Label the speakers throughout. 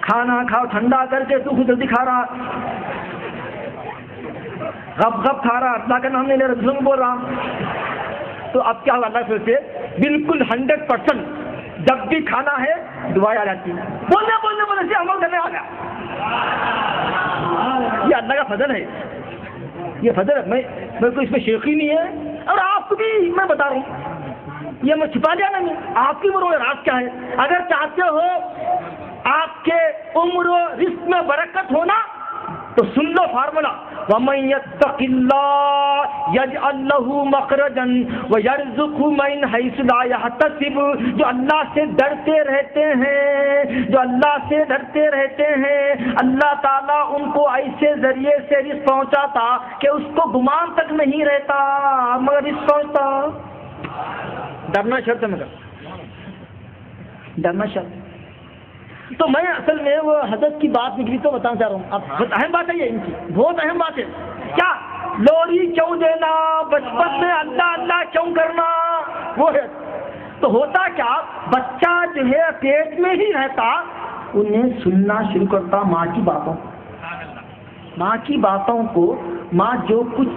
Speaker 1: کھانا کھاؤ ٹھنڈا کر کے، تو خود جلدی کھا رہا، غب غب کھا رہا، اللہ کا نام نہیں لے رہا، دوسروں کو بول رہا. تو اب کیا ہوگا اللہ سے بالکل 100% جب بھی کھانا ہے دعائیں آ جاتی ہیں، بولنے بولنے بولنے سے عمل کرنے آ گیا. یہ اللہ کا فضل ہے، یہ فضل ہے. میں کوئی اس میں شیخی نہیں ہے، اور آپ کو بھی میں بتا رہا ہوں، یہ میں چھپا لیا نہیں، آپ کی عمر و راز کیا ہے. اگر چاہتے ہو آپ کے عمر و رزق میں برکت ہونا تو سن لو فارمولا، وَمَن يَتَّقِ اللَّهَ يَجْعَل لَّهُ مَخْرَجًا وَيَرْزُقْهُ مِنْ حَيْثُ لَا يَحْتَسِبُ. جو اللہ سے ڈرتے رہتے ہیں، جو اللہ سے ڈرتے رہتے ہیں، اللہ تعالیٰ ان کو ایسے ذریعے سے رزق پہنچاتا کہ اس کو گمان تک نہیں رہتا مگر رزق پہنچتا. ڈرنا شرط ہے، مگر ڈرنا شرط. تو میں اصل میں وہ حضرت کی بات نکلی تو بتانا چاہ رہا ہوں. اب بہت اہم بات ہے یہ، ان کی بہت اہم بات ہے. کیا لوری کیوں دینا، بچپن میں اللہ اللہ کیوں کرنا، وہ ہے. تو ہوتا کیا، بچہ جو ہے پیٹ میں ہی رہتا، انہیں سننا شروع کرتا ماں کی باتوں، ماں کی باتوں کو. ماں جو کچھ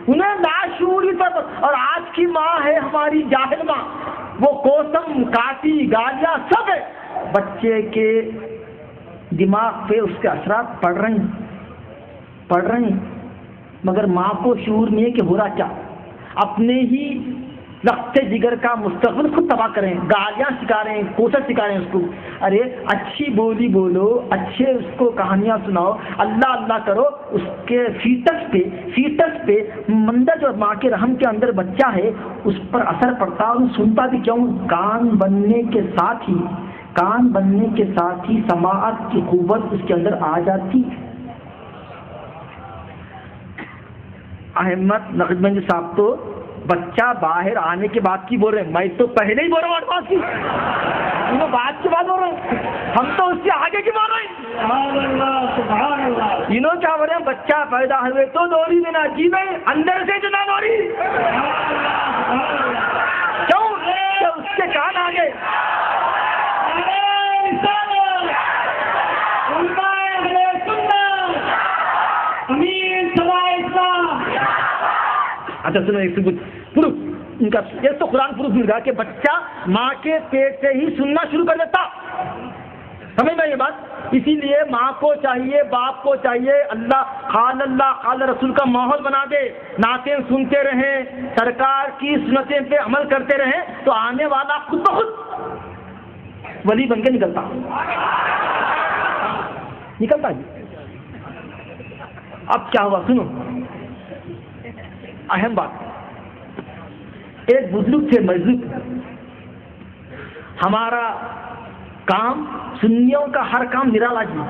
Speaker 1: انہیں لاشعوری طور پر، اور آج کی ماں ہے ہماری جاہل ماں، وہ کوسم کاٹی گالیاں سب ہے. بچے کے دماغ پہ اس کے اثرات پڑ رہے ہیں، مگر ماں کو شعور نہیں ہے کہ ہو رہا کیا. اپنے ہی لختے جگر کا مستقبل خود تباہ کریں، گالیاں سکھا رہے ہیں، کوشش سکھا رہے ہیں اس کو. ارے اچھی بولی بولو، اچھے اس کو کہانیاں سناؤ، اللہ اللہ کرو. اس کے فیٹس پہ مندر جو ماں کے رحم کے اندر بچہ ہے اس پر اثر پڑتا، اور سنتا بھی کیوں. کان بننے کے ساتھ ہی سماعت کی قوت اس کے اندر آ جاتی. احمد نقدمنجی صاحب تو بچہ باہر آنے کے بعد کی بول رہے ہیں، میں تو پہلے ہی بول رہا ہوں ایڈوانس کی، انہوں بات کے بعد بول رہے ہیں، ہم تو اس سے آگے کی بول رہے ہیں. انہوں کیا بول رہے ہیں، بچہ پیدا ہوئے تو دوری دینا، جی میں اندر سے جنا دوری. کیوں کہ اس کے کان آگے. اچھا سنو ایک پروف ان کا، ایک تو قرآن پروف مل گیا کہ بچہ ماں کے پیٹ سے ہی سننا شروع کر دیتا. سمجھ میں یہ بات. اسی لیے ماں کو چاہیے، باپ کو چاہیے، اللہ قال رسول کا ماحول بنا دے، نعتیں سنتے رہیں، سرکار کی سنتیں پہ عمل کرتے رہیں، تو آنے والا خود بخود ولی بن کے نکلتا جی. اب کیا ہوا سنو، اہم بات. ایک بزرگ تھے مجذوب، ہمارا کام سنیوں کا ہر کام نرالا جی.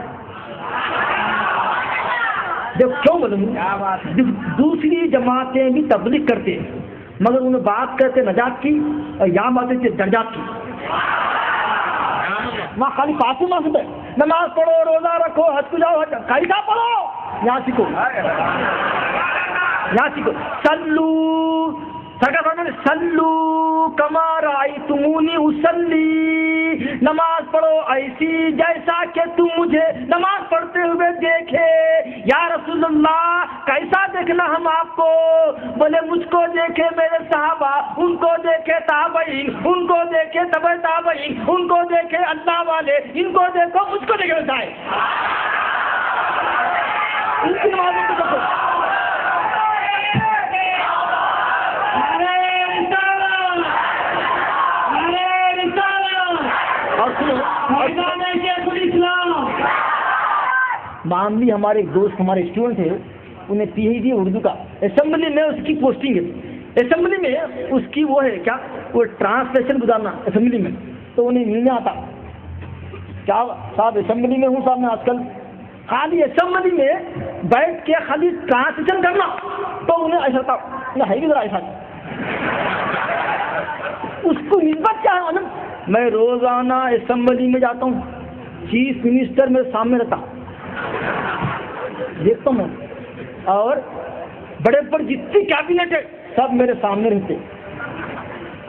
Speaker 1: جب کیوں بولوں، دوسری جماعتیں بھی تبلیغ کرتے مگر انہیں بات کرتے نجات کی، اور یہاں باتیں تھے درجات کی. وہاں خالی پاسو ماسو ہے، نماز پڑھو، روزہ رکھو، حج کو جاؤ، قاعدہ پڑھو، یہاں سیکھو. سلو سرکار نے سلو کما رأیتمونی اصلی، نماز پڑھو ایسی جیسا کہ تم مجھے نماز پڑھتے ہوئے دیکھے. یا رسول اللہ کیسا دیکھنا ہم آپ کو؟ بولے مجھ کو دیکھے میرے صحابہ، ان کو دیکھے تابعین، ان کو دیکھے تبع تابعین، ان کو دیکھے اللہ والے، ان کو دیکھو مجھ کو دیکھے بتائے. ان کی نمازوں کو دیکھو. معاملی ہمارے ایک دوست، ہمارے اسٹوڈنٹ تھے، انہیں پی ایچ ڈی اردو کا، اسمبلی میں اس کی پوسٹنگ ہے، اسمبلی میں اس کی وہ ہے کیا، وہ ٹرانسلیشن گزارنا اسمبلی میں. تو انہیں ملنے آتا، کیا صاحب اسمبلی میں ہوں صاحب میں آج کل، خالی اسمبلی میں بیٹھ کے خالی ٹرانسلیشن کرنا. تو انہیں ایسا تھا، ہے بھی ذرا ایسا. اس کو نسبت کیا ہے؟ میں روزانہ اسمبلی میں جاتا ہوں، چیف منسٹر میرے سامنے رہتا، دیکھتا ہوں میں، اور بڑے بڑے جتنی کیبنٹ ہے سب میرے سامنے رہتے،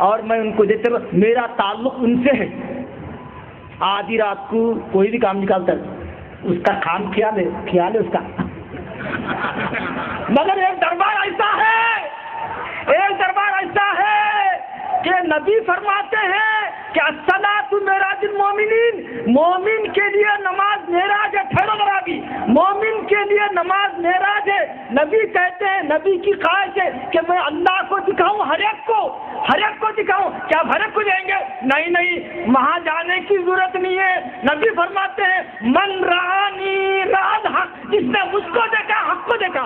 Speaker 1: اور میں ان کو دیکھتے، میرا تعلق ان سے ہے. آدھی رات کو کوئی بھی کام نکالتا ہے اس کا خیال ہے اس کا مگر ایک دربار ایسا ہے کہ نبی فرماتے ہیں کہ الصلاۃ معراج المومنین، مومن کے لیے نماز معراج ہے. ٹھہرو ذرا بھی، مومن کے لیے نماز معراج ہے. نبی کہتے ہیں، نبی کی خواہش ہے کہ میں اللہ کو دکھاؤں، ہر ایک کو دکھاؤں. کیا ہر ایک کو جائیں گے؟ نہیں، وہاں جانے کی ضرورت نہیں ہے. نبی فرماتے ہیں من رآنی رأى الحق، جس نے مجھ کو دیکھا حق کو دیکھا.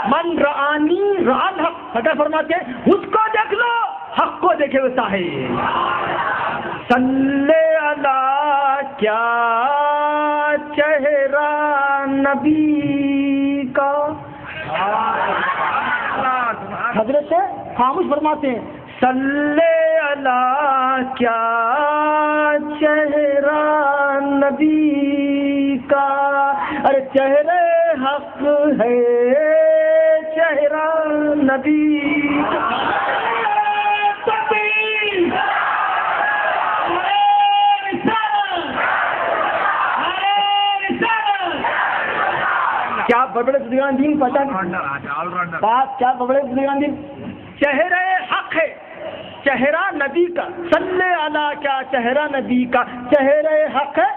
Speaker 1: من رآنی رأى الحق، سرکار فرماتے ہیں اس کو دیکھ لو حق کو دیکھے ویسا ہے. صلی اللہ، کیا چہرہ نبی کا. حضرت خاموش فرماتے ہیں صلی اللہ، کیا چہرہ نبی کا. ارے چہرے حق ہے چہرہ نبی کا. کیا بڑے بزرگان دین پتہ بات، کیا بڑے بزرگان دین. چہرہ حق ہے چہرہ نبی کا. صلی اللہ، کیا چہرہ نبی کا چہرہ حق ہے.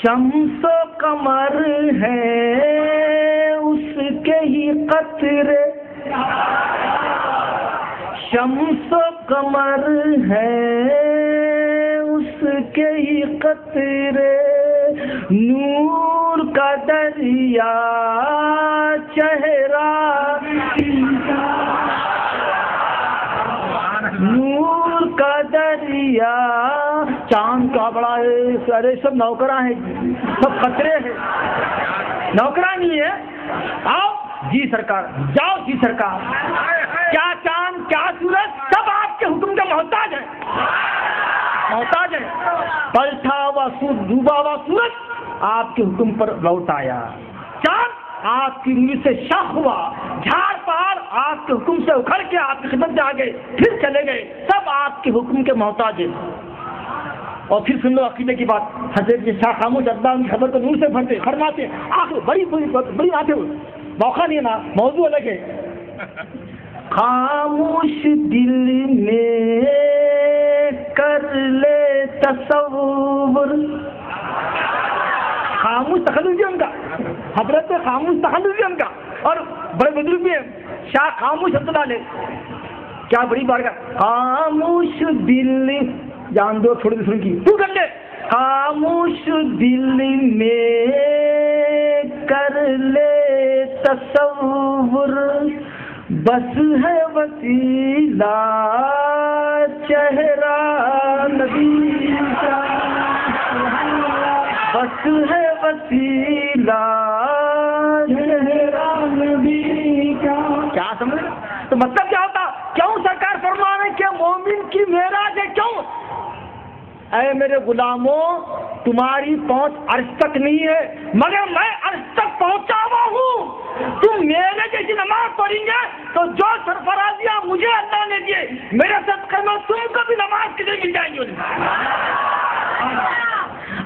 Speaker 1: شمس و قمر ہے اس کے ہی قطرے، شمس و قمر ہے اس کے ہی قطرے. نور کا دریا چہرہ، نور کا دریا. چاند کا بڑا ہے، ارے سب نوکراں ہیں، سب خطرے ہیں، نوکراں نہیں ہے. آؤ جی سرکار، جاؤ جی سرکار. کیا چاند کیا سورج، سب آپ کے حکم کا محتاج ہے، محتاج ہے. پلٹا ہوا سورج، ڈوبا ہوا سورج آپ کے حکم پر لوٹ آیا. چاند آپ کی انگلی سے شاخ ہوا، جھاڑ پہاڑ آپ کے حکم سے اکھڑ کے آپ کی خدمت میں آ گئے، پھر چلے گئے. سب آپ کے حکم کے محتاج ہیں. اور پھر سن لو عقیدے کی بات. حضرت شاہ خاموش اللہ ان کی خبر کو نور سے بھرتے فرماتے آخر بڑی بات ہے، موقع نہیں ہے نا، موضوع الگ ہے. خاموش دل میں کر لے تصور. خاموش تخلص بھی ان کا، حضرت خاموش تخلص بھی ان کا، اور بڑے بزرگ بھی ہیں. شاہ خاموش اللہ علیہ، کیا بڑی بات کا. خاموش دل، جان دو تھوڑی دوسرے کی تو کر لے. خاموش دل میں کر لے تصور، بس ہے وسیلہ چہرہ نبی کا، بس ہے وسیلہ چہرہ نبی کا. کیا سمجھ؟ تو مطلب کیا ہوتا؟ کیوں سرکار فرما رہے کہ مومن کی معراج ہے؟ کیوں؟ اے میرے غلاموں، تمہاری پہنچ عرش تک نہیں ہے مگر میں عرش تک پہنچا ہوا ہوں. تم میرے جیسی نماز پڑھیں گے تو جو سرفرازیاں مجھے اللہ نے دیے، میرے صدقے میں تم کو بھی نماز کے لیے مل جائیں گی.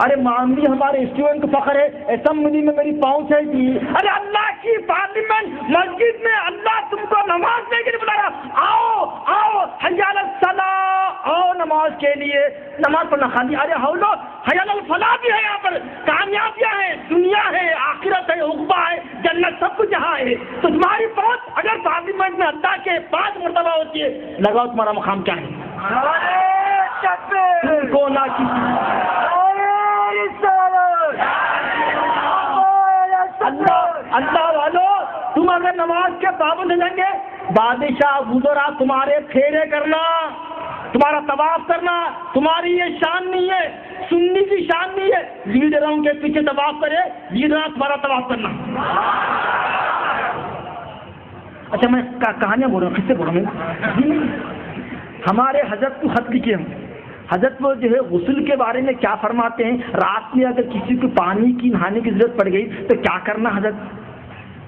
Speaker 1: ارے معاملی ہمارے اسٹوڈنٹ کو فخر ہے، اسمبلی میں میری پہنچ ہے جی. ارے اللہ کی پارلیمنٹ مسجد میں اللہ تم کو نماز دے کے بلا رہا. آؤ آؤ حی علی الصلاۃ، آؤ نماز کے لیے. نماز پڑھنا خالی، ارے ہولو حی علی الفلاح بھی ہے. یہاں پر کامیابیاں ہیں، دنیا ہے، آخرت ہے، عقبہ ہے، جنت، سب کچھ یہاں ہے. تو تمہاری پہنچ اگر پارلیمنٹ میں اللہ کے 5 مرتبہ ہوتی ہے، لگاؤ تمہارا مقام کیا ہے. کو نہ اللہ والو، تم اگر نماز کے پابند ہو جائیں گے، بادشاہ وزراء تمہارے پھیرے کرنا، تمہارا طواف کرنا تمہاری یہ شان نہیں ہے، سنی کی شان نہیں ہے. لیڈروں کے پیچھے طواف کرے، لیڈر تمہارا طواف کرنا. اچھا میں کہانیاں بول رہا ہوں، کس سے بول رہا ہوں؟ ہمارے حضرت کو خط لکھے ہم، حضرت وہ جو ہے غسل کے بارے میں کیا فرماتے ہیں؟ رات میں اگر کسی کو پانی کی نہانے کی ضرورت پڑ گئی تو کیا کرنا حضرت؟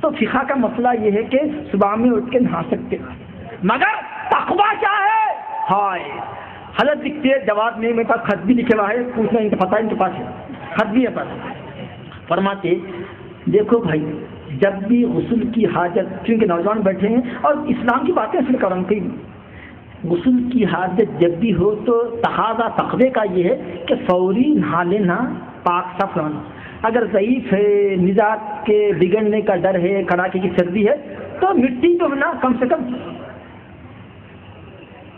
Speaker 1: تو فقہ کا مسئلہ یہ ہے کہ صبح میں اٹھ کے نہا سکتے، مگر تقویٰ کیا ہے؟ ہائے حضرت لکھتے ہیں جواب میں، میرے پاس خط بھی لکھے ہوا ہے، پوچھنا ان کو پتہ، ان کے پاس ہے خط بھی ہے پاس، فرماتے دیکھو بھائی جب بھی غسل کی حاجت، کیونکہ نوجوان بیٹھے ہیں اور اسلام کی باتیں اصل کروں کہ غسل کی حاجت جب بھی ہو تو تقاضا تقوی کا یہ ہے کہ فوری نہا لینا، پاک صاف رہنا۔ اگر ضعیف ہے، مزاج کے بگڑنے کا ڈر ہے، کڑاکے کی سردی ہے، تو مٹی جو ہے نا کم سے کم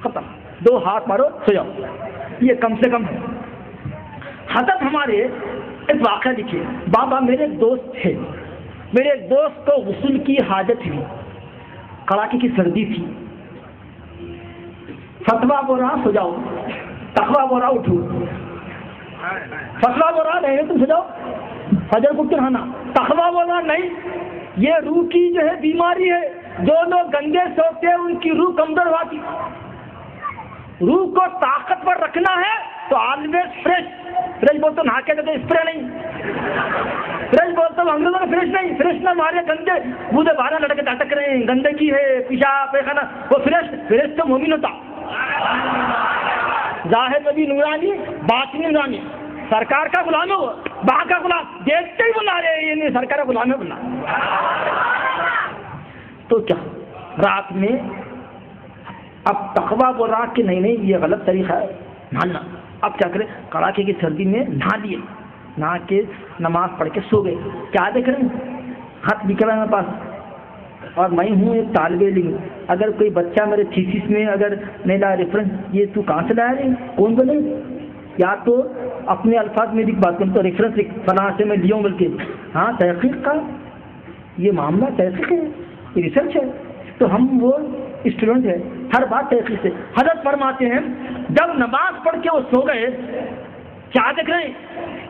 Speaker 1: ختم، 2 ہاتھ مارو سو جاؤ، یہ کم سے کم ہے۔ حضرت ہمارے ایک واقعہ لکھے، بابا میرے ایک دوست تھے، میرے ایک دوست کو غسل کی حاجت ہوئی، کڑاکے کی سردی تھی، فتوا بول رہا سو جاؤ، تقویٰ بول رہا اٹھو، فتوا بول رہا نہیں تم سو جاؤ فجر کو نہانا، تقویٰ بول رہا نہیں، یہ روح کی جو ہے بیماری ہے، جو لوگ گندے سوتے ہیں ان کی روح کمزور ہوتی، روح کو طاقتور رکھنا ہے تو آلویز فریش بولتا نہا کے دیتے، اسپرے نہیں، فریش بولتا ہوں انگریزوں میں فریش نہیں، فریش نہ مارے گندے مجھے باہر لڑکے اٹک رہے ہیں، گندگی ہے، پیشاب پیخانہ، وہ فریش تو مومن ہوتا، ظاہر نبی نورانی باطنی نورانی، سرکار کا غلام ہے وہ، باہر کا غلام، دیکھتے ہی بلا رہے ہیں، یہ نہیں سرکار کا غلام ہے بلا۔ تو کیا رات میں اب تقویٰ بول رہا کہ نہیں یہ غلط طریقہ ہے نہانا، اب کیا کریں؟ کڑاکے کی سردی میں نہا لیے، نہا کے نماز پڑھ کے سو گئے۔ کیا دیکھ رہے ہیں؟ خط لکھا ہے میرے پاس، اور میں ہوں ایک طالب علم، اگر کوئی بچہ میرے تھیسس میں اگر نہیں لایا ریفرنس، یہ تو کہاں سے لایا رہے کون بولے؟ یا تو اپنے الفاظ میں لکھ، بات کروں تو ریفرنس لکھ فلاں سے میں لیا ہوں، بلکہ ہاں تحقیق کا یہ معاملہ تحقیق ہے، یہ ریسرچ ہے، تو ہم وہ اسٹوڈنٹ ہے، ہر بات تحقیق سے۔ حضرت فرماتے ہیں جب نماز پڑھ کے وہ سو گئے، کیا دیکھ رہے ہیں؟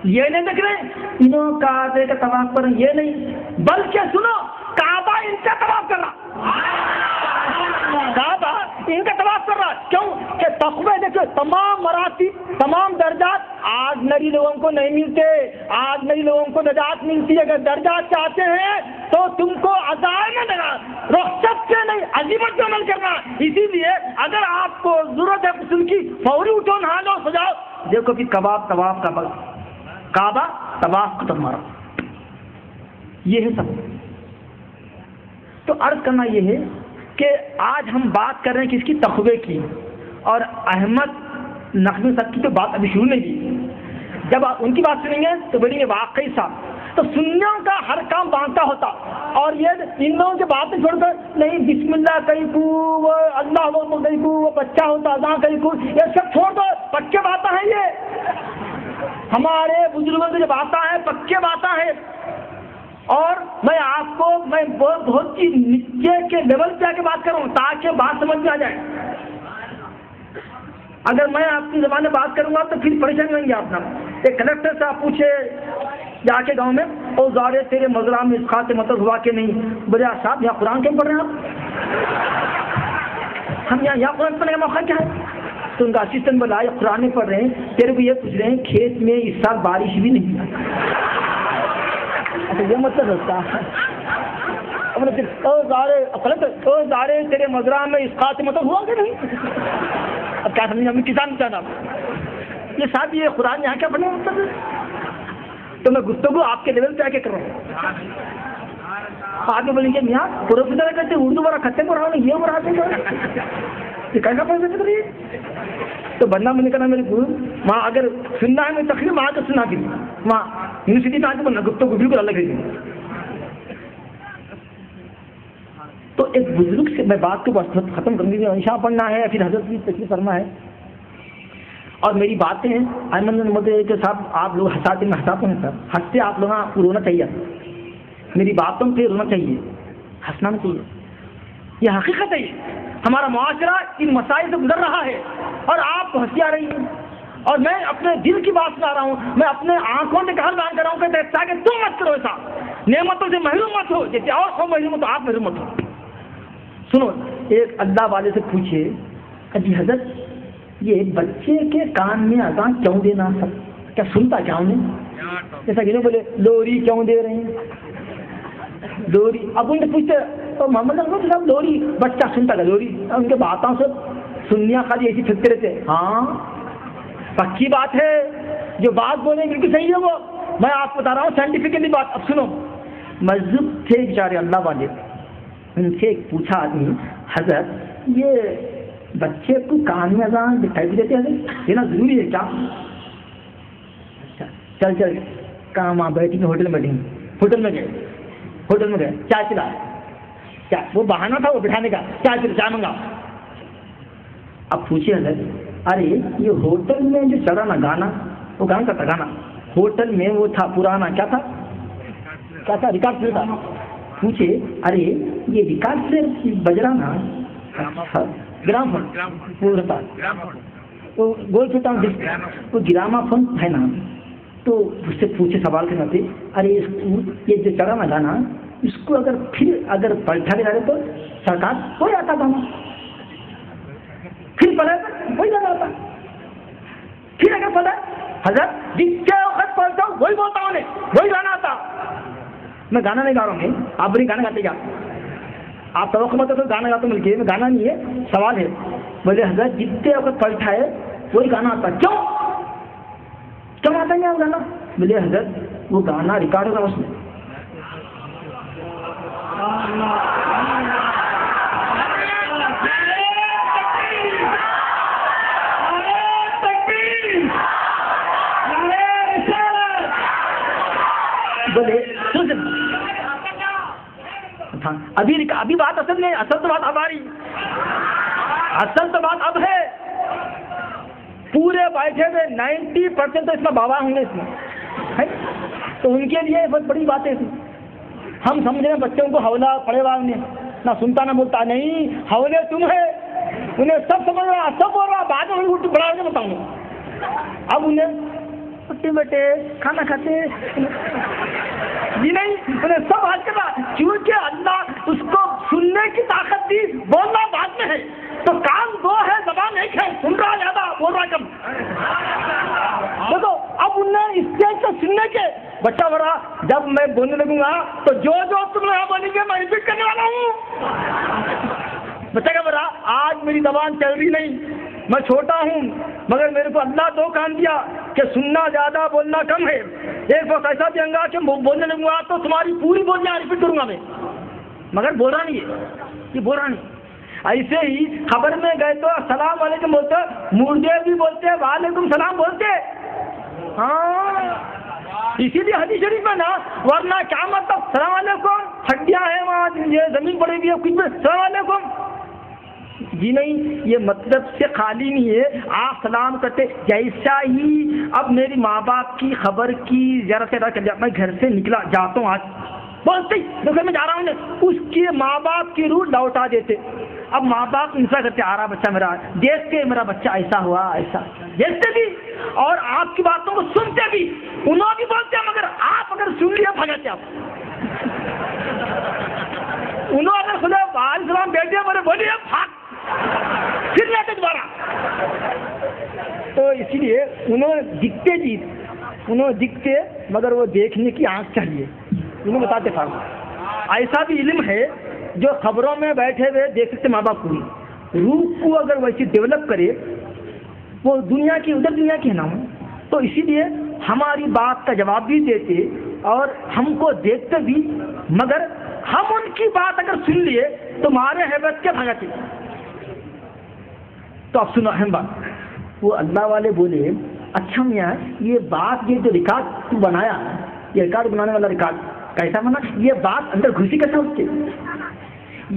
Speaker 1: یہ نہیں دیکھ رہے انہوں کعبے کا طواف کر رہے، یہ نہیں، بلکہ سنو کعبہ ان کا طواف کر رہا، کعبہ ان کا طواف کر رہا، کیوں کہ تقوی دیکھو، تمام مراتب، تمام درجات آج نری لوگوں کو نہیں ملتے، آج نری لوگوں کو نجات ملتی ہے۔ اگر درجات چاہتے ہیں تو تم کو عزائم میں دینا، رخصت سے نہیں، عزیمت پہ عمل کرنا۔ اسی لیے اگر آپ کو ضرورت ہے غسل کی، فوری اٹھو، نہا لو، سو جاؤ۔ دیکھو کہ کباب طواف کا کعبہ طواف ختم مارا، یہ ہے سب۔ تو عرض کرنا یہ ہے کہ آج ہم بات کر رہے ہیں کس کی؟ تقوی کی، اور احمد نقوی صاحب کی تو بات ابھی شروع نہیں کی، جب آپ ان کی بات سنیں گے تو بولیں گے واقعی صاحب تو سنیوں کا ہر کام باندھتا ہوتا، اور یہ ان لوگوں کی باتیں چھوڑ کر نہیں بسم اللہ کہیں کو، وہ اللہ وہ کہیں کو، وہ بچہ ہوتا اذان کہیں کو، یہ سب چھوڑ دو، پکے باتیں ہیں، یہ ہمارے بزرگوں کی جو باتیں ہیں پکے باتیں ہیں۔ اور میں آپ کو میں بہت ہی نیچے کے لیول پہ آ کے بات کروں تاکہ بات سمجھ میں آ جائے۔ اگر میں آپ کی زبان میں بات کروں گا تو پھر پریشان ہویں گے آپ نا۔ ایک کلیکٹر سے آپ پوچھے جا کے گاؤں میں، او زارے تیرے مزرعہ میں اسقاط مطر ہوا کہ نہیں؟ بولے صاحب یہاں قرآن کیوں پڑھ رہے ہیں آپ؟ ہم یہاں قرآن پڑھنے کا موقع کیا ہے؟ تو ان کا اسسٹنٹ بولا یہ قرآن میں پڑھ رہے ہیں، تیرے کو یہ پوچھ رہے ہیں کھیت میں اس سال بارش بھی نہیں ہے، یہ مطلب ہوتا ہے زارے تیرے مزرعہ میں اسقاط مطر ہوا کہ نہیں؟ اب کیا سمجھیں ہم کسان چاہتا یہ صاحب یہ قرآن یہاں کیا پڑھنے مطلب ہے؟ تو میں گفتگو آپ کے لیول پہ آ کے کر رہا ہوں۔ آگے بولیں گے میاں پروفیسر کہتے اردو بڑا کھتے کو رہا یہ پڑھاتے یہ کیسا پروفیسر کریے؟ تو بندہ میں نے کہا میرے گرو وہاں اگر سننا ہے میں تقریر وہاں تو سنا بھی وہاں یونیورسٹی میں آ کے بولنا گفتگو بالکل الگ ہے۔ تو ایک بزرگ سے میں بات کو ختم کروں گی، انشاء پڑھنا ہے پھر حضرت کی تشریف فرما ہے، اور میری باتیں احمد مدعے کے صاحب آپ لوگ ہنساتے میں ہنساتے ہیں سر، ہنستے آپ لوگوں کو رونا چاہیے، میری باتوں پہ رونا چاہیے، ہنسنا نہیں چاہیے، یہ حقیقت ہے۔ ہمارا معاشرہ ان مسائل سے گزر رہا ہے اور آپ کو ہنسی آ رہی ہے، اور میں اپنے دل کی بات سنا رہا ہوں، میں اپنے آنکھوں سے کہا بیان کر رہا ہوں کہ تاکہ تم مت کرو ایسا، نعمتوں سے محروم مت ہو، جیسے اور سو محروم ہو تو آپ محروم مت ہو۔ سنو ایک اللہ والے سے پوچھے جی حضرت یہ بچے کے کان میں اذان کیوں دینا؟ سب کیا سنتا کیا انہیں؟ جیسا کہ بولے لوری کیوں دے رہے ہیں لوری؟ اب ان سے پوچھتے تو محمد صاحب لوری بچہ سنتا کیا لوری؟ ان کے باتوں سے سنیا خالی ایسی پھرتے رہتے. ہاں پکی بات ہے، جو بات بولیں بالکل صحیح ہے. وہ میں آپ کو بتا رہا ہوں سائنٹیفکلی بات. اب سنو، مسجد تھے بیچارے اللہ والے، ان سے پوچھا آدمی حضرت یہ بچے کو کان میں اذان دکھائی دیتے ہیں دینا ضروری ہے کیا؟ چل چل کہاں وہاں بیٹھیں گے، ہوٹل میں بیٹھیں گے. ہوٹل میں گئے چائے پلا، کیا وہ بہانہ تھا وہ بٹھانے کا، چائے پلا چائے منگا. اب پوچھے حضرت ارے یہ ہوٹل میں جو چلا نا گانا، وہ گانا کا تھا گانا ہوٹل میں وہ تھا پرانا، کیا تھا ریکارڈ پلیئر تھا. پوچھے ارے یہ ریکارڈ پلیئر بج رہا نا گرام فون تھا وہ گول چھوٹا وہ گراما فون ہے نا. تو اس سے پوچھے سوال کرنا تھے ارے یہ جو چلا نا گانا اس کو اگر پلٹا دے رہے تو سرکار کوئی آتا گانا پھر پڑھا وہی گانا آتا. پھر اگر پڑھا حضرت جس سے وقت پڑھتا ہوں وہی بولتا ہوں وہی گانا آتا. میں گانا نہیں گا رہا ہوں، آپ بھی گانا گاتے کیا؟ آپ توقع مت تو گانا گاتے مل کے میں گانا نہیں ہے سوال ہے. بولے حضرت جتنے وقت پلٹا ہے وہی گانا آتا. کیوں آتا ہے وہ گانا؟ بولے حضرت وہ گانا ریکارڈ ہوگا اس میں. بولے ابھی بات اصل نہیں، اصل تو بات اب آ رہی، اصل تو بات اب ہے. پورے بیٹھے ہوئے 90% تو اس میں بابا ہوں گے اس میں، تو ان کے لیے بہت بڑی بات ہے. ہم سمجھ رہے ہیں بچوں کو حولہ پڑے والے نے نہ سنتا نہ بولتا، نہیں حولے تم ہے، انہیں سب سمجھ رہا سب بول رہا، بعد میں اٹھ بڑھا کے بتاؤں گا. اب انہیں بیٹے کھانا کھاتے جی نہیں، انہیں سب حل کر رہا کیونکہ اللہ اس کو سننے کی طاقت دی، بولنا بعد میں ہے. تو کام دو ہے زبان ایک ہے، سن رہا زیادہ بول رہا کم. دیکھو اب انہیں اسٹیج سے سننے کے بچہ بڑا جب میں بولنے لگوں گا تو جو تم یہاں بولیں گے میں ریپیٹ کرنے والا ہوں. بچہ کا بڑا آج میری زبان چل رہی نہیں، میں چھوٹا ہوں مگر میرے کو اللہ دو کام دیا کہ سننا زیادہ بولنا کم ہے. ایک وقت ایسا بھی ہنگا کہ بولنے لگوں گا تو تمہاری پوری بولنا ریپیٹ کروں گا میں، مگر بول رہا نہیں ہے، یہ بول رہا نہیں. ایسے ہی خبر میں گئے تو السلام علیکم بولتے، مردے بھی بولتے، وعلیکم السلام بولتے. ہاں اسی لیے حدیث شریف میں نا، ورنہ کیا مطلب السلام علیکم ہڈیاں ہیں وہاں یہ زمین پڑے گی کچھ بھی السلام علیکم جی نہیں، یہ مطلب سے خالی نہیں ہے. آپ سلام کرتے جیسا ہی اب میری ماں باپ کی خبر کی ذرا سے میں گھر سے نکلا جاتا ہوں آج بولتے ہی گھر میں جا رہا ہوں، اس کے ماں باپ کی روح لوٹا دیتے. اب ماں باپ انسا کرتے آ رہا بچہ میرا، دیکھتے میرا بچہ ایسا ہوا ایسا، دیکھتے بھی اور آپ کی باتوں کو سنتے بھی. انہوں بھی بولتے ہیں مگر آپ اگر سن لیا بھگاتے آپ. انہوں اگر خدا وعلیکم السلام بیٹھے میرے بولیے بھاگ پھر لیتے دوبارہ. تو اسی لیے انہوں دکھتے مگر وہ دیکھنے کی آنکھ چاہیے. انہوں بتاتے تھا ایسا بھی علم ہے جو خبروں میں بیٹھے ہوئے دیکھ سکتے ماں باپ پوری روح کو اگر ویسی ڈیولپ کرے، وہ دنیا کی ادھر دنیا کی ہے نا. تو اسی لیے ہماری بات کا جواب بھی دیتے اور ہم کو دیکھتے بھی، مگر ہم ان کی بات اگر سن لیے تو ہمارے حیبت کے بھگاتے. تو اب سنو اہم بات، وہ اللہ والے بولے اچھا میاں یہ بات یہ جو ریکارڈ تو بنایا، یہ ریکارڈ بنانے والا ریکارڈ کیسا بنا؟ یہ بات اندر گھسی کیسا اس کے؟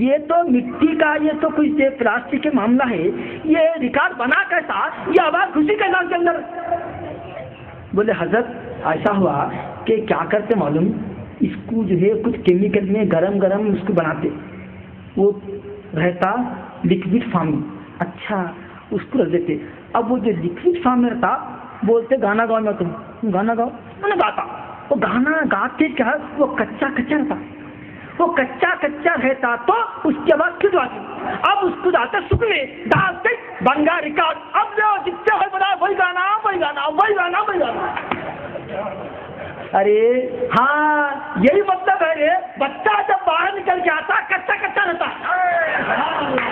Speaker 1: یہ تو مٹی کا، یہ تو کچھ پلاسٹک کے معاملہ ہے، یہ ریکارڈ بنا کیسا؟ یہ آواز گھسی کیسا اس کے اندر؟ بولے حضرت ایسا ہوا کہ کیا کرتے معلوم، اس کو جو ہے کچھ کیمیکل میں گرم اس کو بناتے، وہ رہتا لکوڈ فارم میں. اچھا اس کو رکھ دیتے. اب وہ جو لکوڈ فارم میں رہتا بولتے گانا گاؤ میں، تم گانا گاؤ، میں نے گاتا. وہ گانا گاتے کیا وہ کچا رہتا، وہ کچا رہتا تو اس کے بعد پھر آتی. اب اس کو ڈالتے سکھ میں ڈالتے بنگا ریکارڈ، اب جو جتنے ہوئے بنا وہی گانا وہی گانا وہی گانا وہی گانا. ارے ہاں یہی مطلب ہے. بچہ جب باہر نکل کے آتا کچا کچا رہتا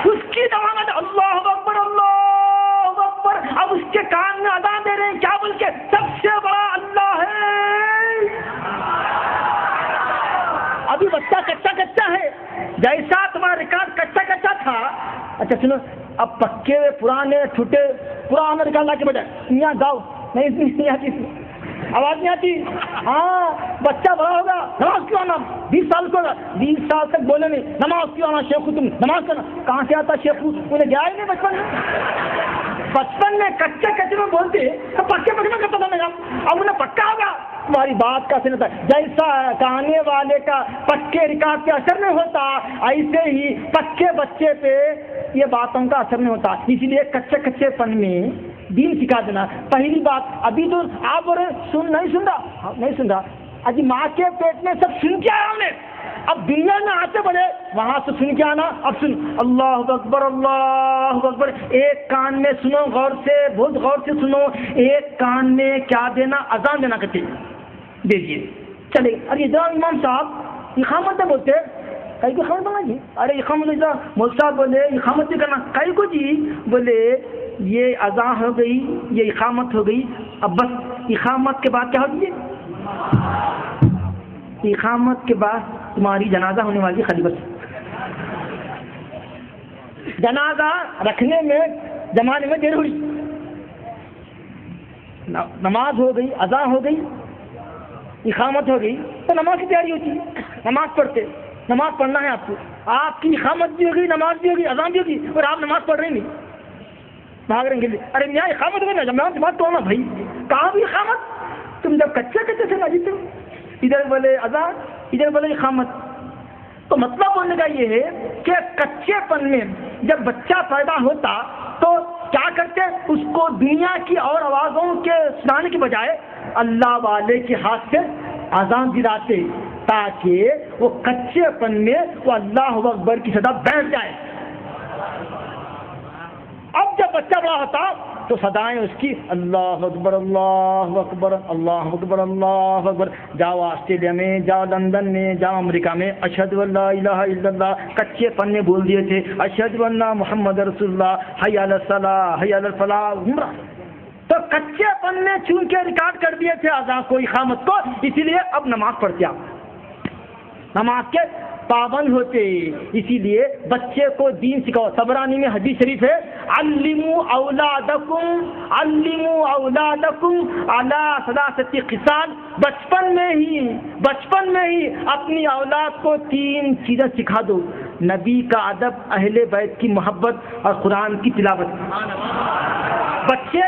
Speaker 1: اس کی زبان اللہ اکبر اللہ اکبر. اب اس کے کان میں اذان دے رہے ہیں کیا بول کے؟ سب سے بڑا اللہ ہے. ابھی بچہ کچا کچا ہے، جیسا تمہارا ریکارڈ کچا کچا تھا. اچھا سنو، اب پکے ہوئے پرانے چھوٹے پرانا ریکارڈ لا کے بجائے یہاں گاؤ نہیں آتی، آواز نہیں آتی. ہاں بچہ بڑا ہوگا نماز کیوں آنا، 20 سال کو ہوگا 20 سال تک بولے نہیں نماز کیوں آنا شیخو، تم نماز کرنا. کہاں سے آتا شیخو؟ انہیں گیا ہی نہیں بچپن میں کچے کچے میں بولتے تو پکے پکے میں کرتا تھا میرا. اب انہیں پکا ہوگا تمہاری بات کا اثر ہوتا ہے. جیسا کہانے والے کا پکے ریکارڈ پہ اثر نہیں ہوتا، ایسے ہی پکے بچے پہ یہ باتوں کا اثر نہیں ہوتا. اسی لیے کچے کچے پن میں دین سکھا دینا. پہلی بات ابھی تو آپ بول رہے نہیں سن رہا. اجی ماں کے پیٹ میں سب سن کے آیا ہم نے، اب دنیا میں آتے بڑے وہاں سے سن کے آنا. اب سن اللہ اکبر اللہ اکبر. ایک کان میں سنو غور سے، بہت غور سے سنو. ایک کان میں کیا دینا؟ اذان دینا کہتے دیجیے چلے. ارے ادھر امام صاحب اقامت بولتے کئی کو خبر بنا جی. ارے اقامت مول صاحب بولے اقامت نہیں کرنا کئی کو جی. بولے یہ اذان ہو گئی، یہ اقامت ہو گئی. اب بس اقامت کے بعد کیا ہوتی ہے؟ اقامت کے بعد تمہاری جنازہ ہونے والی خالی. بس جنازہ رکھنے میں زمانے میں دیر ہوئی، نماز ہو گئی، اذان ہو گئی، اقامت ہو گئی تو نماز کی تیاری ہوتی ہے. نماز پڑھتے، نماز پڑھنا ہے آپ کو. آپ کی اقامت بھی ہوگی، نماز بھی ہوگی، اذان بھی ہوگی اور آپ نماز پڑھ رہے نہیں بھاگ رہے ہیں. ارے میاں اقامت ہوگی نا جب بات تو ہونا بھائی کہاں بھی اقامت. تم جب کچے کچے سے نہ جیتے ادھر بولے اذان ادھر بولے اقامت. تو مطلب بولنے کا یہ ہے کہ کچے پن میں جب بچہ پیدا ہوتا تو کیا کرتے؟ اس کو دنیا کی اور آوازوں کے سنانے کے بجائے اللہ والے کے ہاتھ سے اذان دلاتے تاکہ وہ کچے پن میں وہ اللہ اکبر کی صدا بیٹھ جائے. اب جب بچہ بڑا ہوتا تو صدائیں اس کی اللہ اکبر اللہ اکبر اللہ اکبر اللہ اکبر. جاؤ آسٹریلیا میں، جاؤ لندن میں، جاؤ امریکہ میں اشہد ان لا الہ الا اللہ کچے پن میں بول دیے تھے اشہد ان محمد رسول اللہ حی علی الصلاۃ حی علی الفلاح. عمرہ تو کچے پن میں چونکہ ریکارڈ کر دیے تھے اذان کو اقامت کو، اسی لیے اب نماز پڑھتے آپ نماز کے پابند ہوتے. اسی لیے بچے کو دین سکھاؤ. طبرانی میں حدیث شریف ہے علموا اولادکم علی ثلاثۃ خصال. بچپن میں ہی اپنی اولاد کو 3 چیزیں سکھا دو. نبی کا ادب، اہل بیت کی محبت اور قرآن کی تلاوت. بچے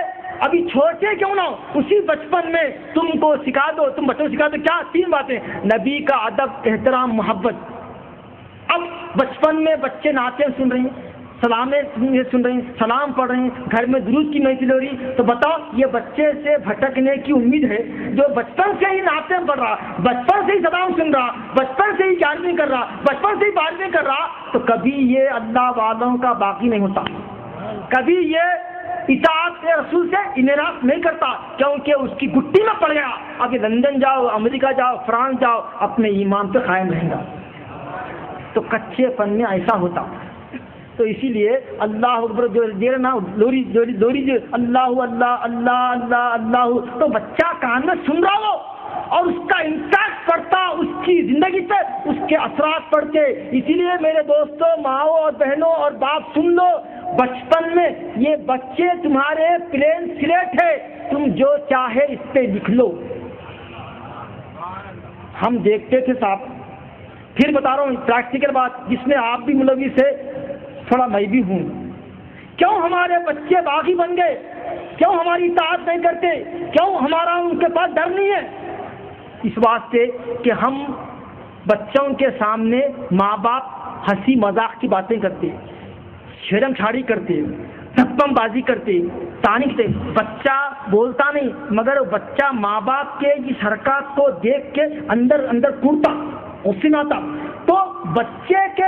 Speaker 1: ابھی چھوٹے کیوں نہ ہو اسی بچپن میں تم کو سکھا دو، تم بچوں کو سکھا دو کیا 3 باتیں. نبی کا ادب، احترام، محبت. اب بچپن میں بچے نعتیں سن رہے ہیں، سلامیں سن رہے ہیں، سلام پڑھ رہے ہیں، گھر میں درود کی محفل ہو رہی، تو بتاؤ یہ بچے سے بھٹکنے کی امید ہے جو بچپن سے ہی نعتیں پڑھ رہا، بچپن سے ہی سلام سن رہا، بچپن سے ہی 11ویں کر رہا، بچپن سے ہی 12ویں کر رہا، تو کبھی یہ اللہ والوں کا باقی نہیں ہوتا، کبھی یہ اطاعت رسول سے انحراف نہیں کرتا، کیونکہ اس کی گٹی میں پڑ گیا. اب یہ لندن جاؤ، امریکہ جاؤ، فرانس جاؤ، اپنے ایمان پہ قائم رہے گا. تو کچے پن میں ایسا ہوتا. تو اسی لیے اللہ اکبر جو دیر نا لوری جو اللہ اللہ اللہ اللہ اللہ، تو بچہ کان میں سن رہا ہو اور اس کا امپیکٹ پڑتا اس کی زندگی پہ، اس کے اثرات پڑتے. اسی لیے میرے دوستوں، ماؤں اور بہنوں اور باپ سن لو، بچپن میں یہ بچے تمہارے پلین سلیٹ ہے، تم جو چاہے اس پہ لکھ لو. ہم دیکھتے تھے صاحب، پھر بتا رہا ہوں پریکٹیکل بات جس میں آپ بھی ملوث ہے، تھوڑا میں بھی ہوں. کیوں ہمارے بچے باغی بن گئے؟ کیوں ہماری اطاعت نہیں کرتے؟ کیوں ہمارا ان کے پاس ڈر نہیں ہے؟ اس واسطے کہ ہم بچوں کے سامنے ماں باپ ہنسی مذاق کی باتیں کرتے، شرم چھاڑی کرتے، تھپم بازی کرتے، تانی کرتے. بچہ بولتا نہیں مگر بچہ ماں باپ کے اس حرکات کو دیکھ کے اندر کوڑتا، اس سے نہ آتا. تو بچے کے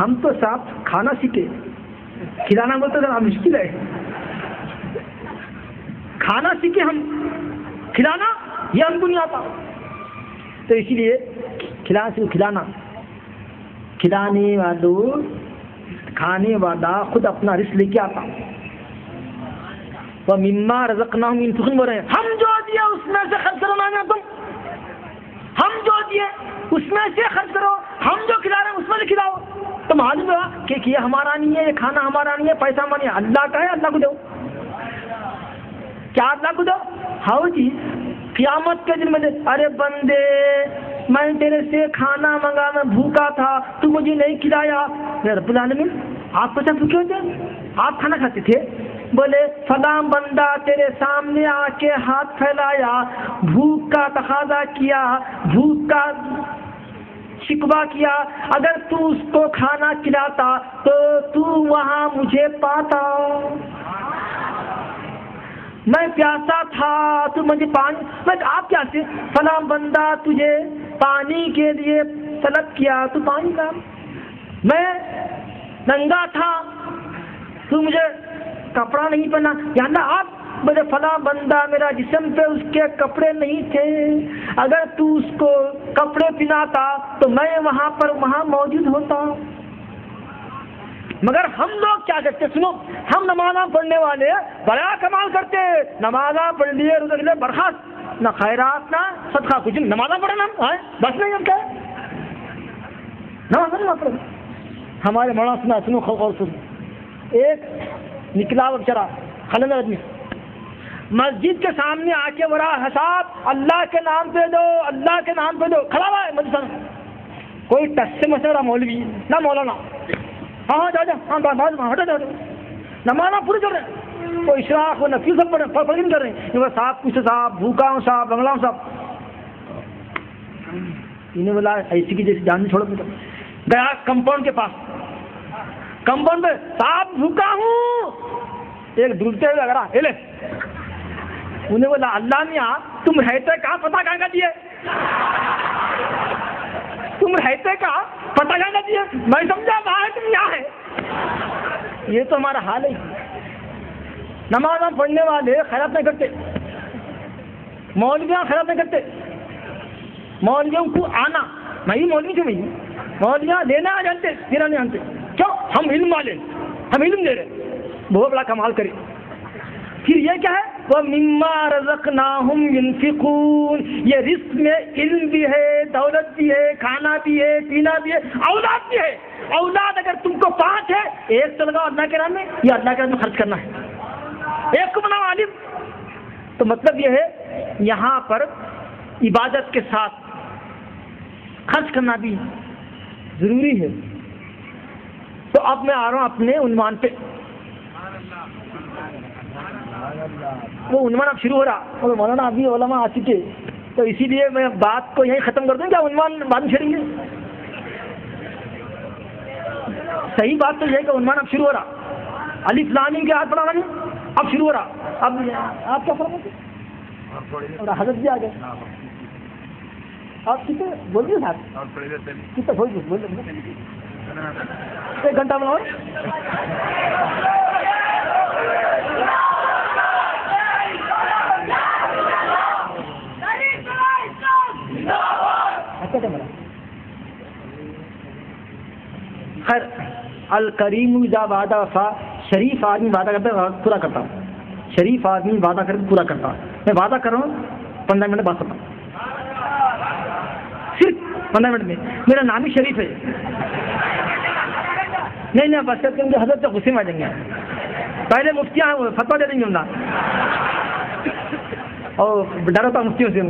Speaker 1: ہم تو صاحب کھانا سیکھے، کھلانا بولتے ذرا مشکل ہے. کھانا سیکھے ہم، کھلانا یہ ہم کو نہیں آتا. تو اسی لیے کھلانا، کھلانے والوں، کھانے والا خود اپنا رزق لے کے آتا. وَمِمَّا رَزَقْنَاهُمْ يُنْفِقُونَ بول رہے ہیں ہم جو دیے اس میں سے خرچ کرو. نا تم ہم جو دیے اس میں سے خرچ کرو، ہم جو کھلا رہے ہیں اس میں سے کھلاؤ. تو معلوم ہوا کہ یہ ہمارا نہیں ہے، یہ کھانا ہمارا نہیں ہے، پیسہ ہمارا نہیں ہے، اللہ کا ہے، اللہ کو دو. کیا اللہ کو دو؟ ہاؤ جی قیامت کے دن میں دے. ارے بندے میں تیرے سے کھانا منگا، میں بھوکا تھا، تو مجھے نہیں کھلایا. رب العالمین آپ کو بھوکے ہوتے ہیں؟ آپ کھانا کھاتے تھے؟ بولے فلاں بندہ تیرے سامنے آ کے ہاتھ پھیلایا، بھوک کا تقاضا کیا، بھوک کا شکوہ کیا، اگر تو اس کو کھانا کھلاتا تو تو وہاں مجھے پاتا. میں پیاسا تھا تو مجھے پانی، میں آپ کیا سے فلاں بندہ تجھے پانی کے لیے طلب کیا تو پانی کا. میں ننگا تھا تو مجھے کپڑا نہیں پہنا. یا اللہ آپ بولے فلاں بندہ میرا جسم پہ اس کے کپڑے نہیں تھے، اگر تو اس کو کپڑے پہناتا تو میں وہاں موجود ہوتا. مگر ہم لوگ کیا کرتے؟ سنو، ہم نمازاں پڑھنے والے بڑا کمال کرتے، نمازاں پڑھ لیے، روزہ کے لیے برخاست، نہ خیرات نہ صدقہ کچھ. نمازاں پڑھنا بس نہیں، ہم کیا نماز نہیں پڑھ. ہمارے مولانا سنو اور سن، ایک نکلا وہ بیچارہ خلند آدمی مسجد کے سامنے آ کے برا حساب اللہ کے نام پہ دو، اللہ کے نام پہ دو، کھڑا ہوا ہے مدرسہ. کوئی ٹس سے مسئلہ مولوی نہ مولانا، ہاں جا ہاں ہٹا نماز پوری کر رہے ہیں، کوئی اشراق وہ نفیل سب پڑھ نہیں کر رہے ہیں. صاحب کچھ صاحب بھوکا ہوں صاحب بنگلہ ہوں صاحب. انہیں بولا ایسی کی جیسی جان چھوڑ گیا کمپاؤنڈ کے پاس، کمپاؤنڈ پہ صاحب بھوکا ہوں، ایک ڈوبتے ہوئے لگ رہا ہلے. انہیں بولا اللہ میاں تم رہتے کہاں، پتہ کہاں کا دیے؟ تم رہتے کہاں، پتہ کہاں کا دیے؟ میں سمجھا وہاں ہے، تم یہاں ہے. یہ تو ہمارا حال ہے. نماز پڑھنے والے خیرات نہیں کرتے، مولویاں خیرات نہیں کرتے. مولویوں کو آنا، میں ہی مولوی کیوں نہیں، مولویاں لینا جانتے، دینا نہیں جانتے. کیوں؟ ہم علم والے، ہم علم دے رہے، بہت بڑا کمال کرے. پھر یہ کیا ہے؟ وَمِمَّا رَزَقْنَاهُمْ يُنْفِقُونَ. یہ رزق میں علم بھی ہے، دولت بھی ہے، کھانا بھی ہے، پینا بھی ہے، اولاد بھی ہے. اولاد اگر تم کو 5 ہے، ایک تو لگاؤ اللہ کے نام میں، یا اللہ کے نام میں خرچ کرنا ہے، ایک کو بناؤ عالم. تو مطلب یہ ہے یہاں پر عبادت کے ساتھ خرچ کرنا بھی ضروری ہے. تو اب میں آ رہا ہوں اپنے عنوان پہ. وہ عنوان اب شروع ہو رہا اور مولانا ابھی علماء آ چکے، تو اسی لیے میں بات کو یہیں ختم کر دوں. کیا عنوان بعد میں چھڑیں گے؟ صحیح بات تو یہ ہے کہ عنوان اب شروع ہو رہا. الف لام میم کے ہاتھ پڑھانا نہیں، اب شروع ہو رہا. اب آپ کیا فرماتے ہیں؟ اور حضرت بھی آ گئے. آپ کتنے بول دیے صاحب؟ کتنے بول دیے؟ 1 گھنٹہ بناؤ. خیر الکریم اذا وعدہ وفا. شریف آدمی وعدہ کرتا ہے پورا کرتا ہوں. شریف آدمی وعدہ کر پورا کرتا ہوں. میں وعدہ کر رہا ہوں 15 منٹ بات کرتا ہوں، صرف 15 منٹ میں. میرا نام ہی شریف ہے. نہیں بس کرتے ہیں حضرت سے غصے میں آ جائیں گے. پہلے مفتیاں فتویٰ دے دیں گے ہم نا، اور ڈر ہوتا مفتیوں سے.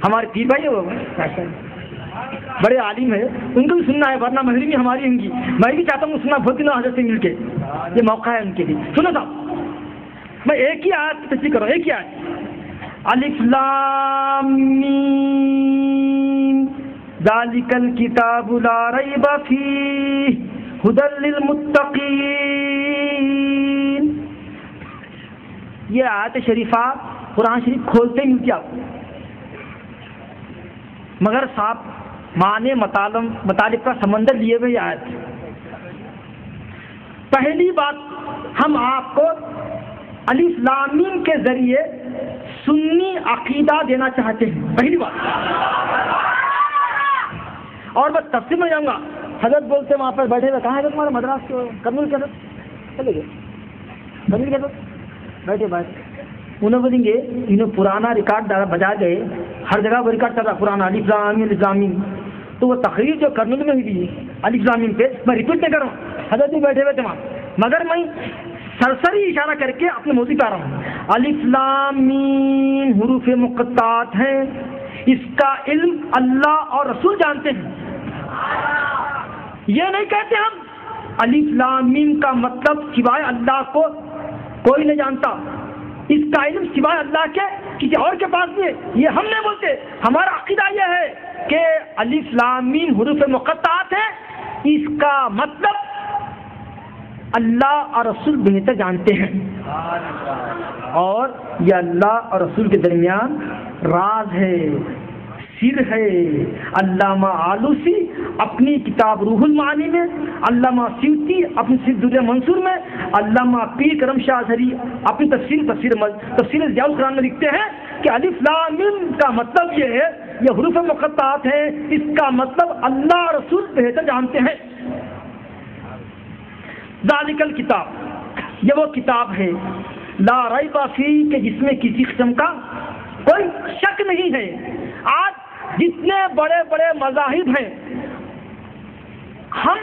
Speaker 1: ہمارے پیر بھائی ہیں وہ بڑے عالم ہے، ان کو بھی سننا ہے، ورنہ محرمی ہماری ان کی. میں بھی چاہتا ہوں سننا بہت دنوں حضرت سے مل کے، یہ موقع ہے ان کے لیے. سنو صاحب، میں ایک ہی آیت تصدیق کروں، ایک ہی آیت. الف لام میم ذالک الکتاب لا ریب فیہ ھدی للمتقین. یہ آیت شریفہ قرآن شریف کھولتے ہی ملتی آپ کو، مگر صاحب معنی مطالب کا سمندر لیے ہوئے آیت. پہلی بات ہم آپ کو الف لام میم کے ذریعے سنی عقیدہ دینا چاہتے ہیں، پہلی بات۔ اور میں تفصیل میں جاؤں گا۔ حضرت بولتے وہاں پر بیٹھے ہوئے، کہاں ہے تمہارا مدراس کے کرنول کے حضرت؟ چلے گئے کرنول کے حضرت، بیٹھے انہیں بولیں گے، انہیں پرانا ریکارڈ بجا گئے، ہر جگہ وہ ریکارڈ چل رہا پرانا الف لام میم، تو وہ تقریر جو کرنول میں ہوئی تھی الف لام میم پہ، میں ریپیٹ نہیں کر رہا ہوں، حضرت بھی بیٹھے ہوئے تھے وہاں، مگر میں سرسری اشارہ کر کے اپنے موضوع پہ آ رہا ہوں۔ الف لام میم حروف مقطعات ہیں، اس کا علم اللہ اور رسول جانتے ہیں۔ یہ نہیں کہتے ہم الف لام میم کا مطلب سوائے اللہ کو کوئی نہیں جانتا، اس کا علم سوائے اللہ کے کسی اور کے پاس نہیں ہے، یہ ہم نہیں بولتے۔ ہمارا عقیدہ یہ ہے کہ الف لام میم حروف مقطعات ہیں، اس کا مطلب اللہ اور رسول بہتر جانتے ہیں، اور یہ اللہ اور رسول کے درمیان راز ہے، سر ہے۔ علامہ آلوسی اپنی کتاب روح المعانی میں، علامہ سیوطی اپنی در منصور میں، علامہ پیر کرم شاہ اظہری اپنی تفسیر ضیاء القرآن میں لکھتے ہیں کہ الف لام میم کا مطلب یہ ہے، یہ حروف مقطعات ہیں، اس کا مطلب اللہ اور رسول بہتر جانتے ہیں۔ ذالک الکتاب، یہ وہ کتاب ہے لا ریب فیہ، کہ جس میں کسی قسم کا کوئی شک نہیں ہے۔ آج جتنے بڑے بڑے مذاہب ہیں، ہم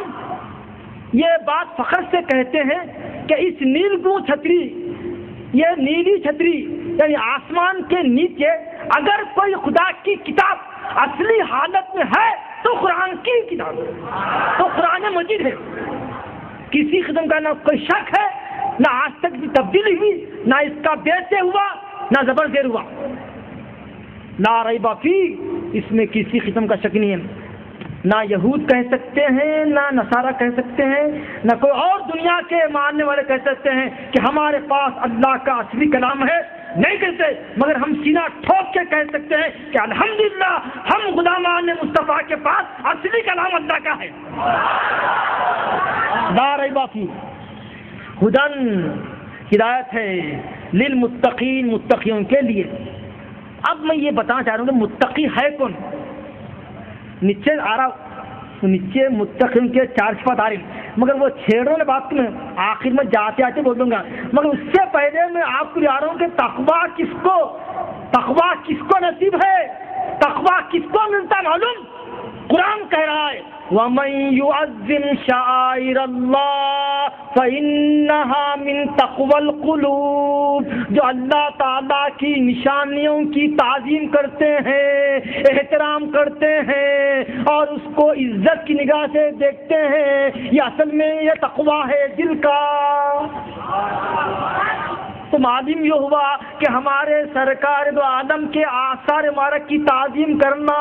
Speaker 1: یہ بات فخر سے کہتے ہیں کہ اس نیلگوں چھتری، یہ نیلی چھتری یعنی آسمان کے نیچے اگر کوئی خدا کی کتاب اصلی حالت میں ہے تو قرآن کی کتاب ہے، تو قرآن مجید ہے۔ کسی قسم کا نہ کوئی شک ہے، نہ آج تک بھی تبدیلی ہوئی، نہ اس کا بے سے ہوا، نہ زبر زیر ہوا۔ لا ریب فیہ، اس میں کسی قسم کا شک نہیں ہے۔ نہ یہود کہہ سکتے ہیں، نہ نصارہ کہہ سکتے ہیں، نہ کوئی اور دنیا کے ماننے والے کہہ سکتے ہیں کہ ہمارے پاس اللہ کا اصلی کلام ہے، نہیں کہتے، مگر ہم سینہ ٹھوک کے کہہ سکتے ہیں کہ الحمدللہ ہم غلامان مصطفیٰ کے پاس اصلی کلام اللہ کا ہے۔ لا ریب فیہ ہدن، ہدایت ہے، للمتقین، متقیوں کے لیے۔ اب میں یہ بتانا چاہ رہا ہوں کہ متقی ہے کون؟ نیچے آ رہا، نیچے متقیوں کے 4 صفات آ رہی، مگر وہ چھیڑوں نے بات میں آخر میں جاتے آتے بول دوں گا، مگر اس سے پہلے میں آپ کو جا رہا ہوں کہ تقویٰ کس کو نصیب ہے، تقویٰ کس کو ملتا معلوم؟ قرآن کہہ رہا ہے وَمَن يُعَظِّمْ شَعَائِرَ اللَّهِ فَإِنَّهَا مِن تَقْوَى الْقُلُوبِ، جو اللہ تعالیٰ کی نشانیوں کی تعظیم کرتے ہیں، احترام کرتے ہیں اور اس کو عزت کی نگاہ سے دیکھتے ہیں، یہ اصل میں یہ تقویٰ ہے دل کا۔ تو معلوم یہ ہوا کہ ہمارے سرکار دو عالم کے آثار مبارک کی تعظیم کرنا،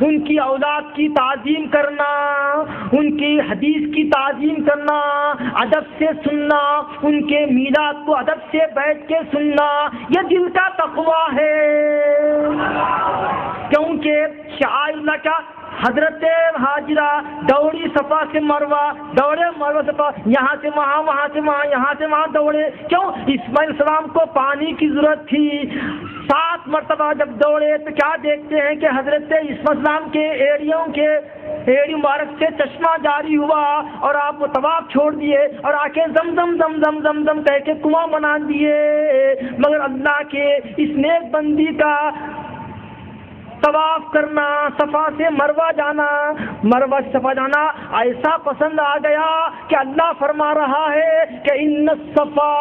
Speaker 1: ان کی اولاد کی تعظیم کرنا، ان کی حدیث کی تعظیم کرنا، ادب سے سننا، ان کے میلاد کو ادب سے بیٹھ کے سننا، یہ دل کا تقویٰ ہے۔ کیونکہ شعائر اللہ کا حضرت حاجرہ دوڑی صفا سے مروہ، دوڑے مروہ صفا، یہاں سے وہاں، وہاں سے وہاں، یہاں سے وہاں دوڑے، کیوں؟ اسماعیل السلام کو پانی کی ضرورت تھی، 7 مرتبہ جب دوڑے تو کیا دیکھتے ہیں کہ حضرت اسماعیل السلام کے ایڑی مبارک سے چشمہ جاری ہوا اور آپ وہ طواف چھوڑ دیے اور آ کے زمزم زمزم زمزم کہہ کے کنواں بنا دیے، مگر اللہ کے اس نیک بندی کا طواف کرنا، صفا سے مروہ جانا، مروہ سے صفا جانا ایسا پسند آ گیا کہ اللہ فرما رہا ہے کہ ان الصفا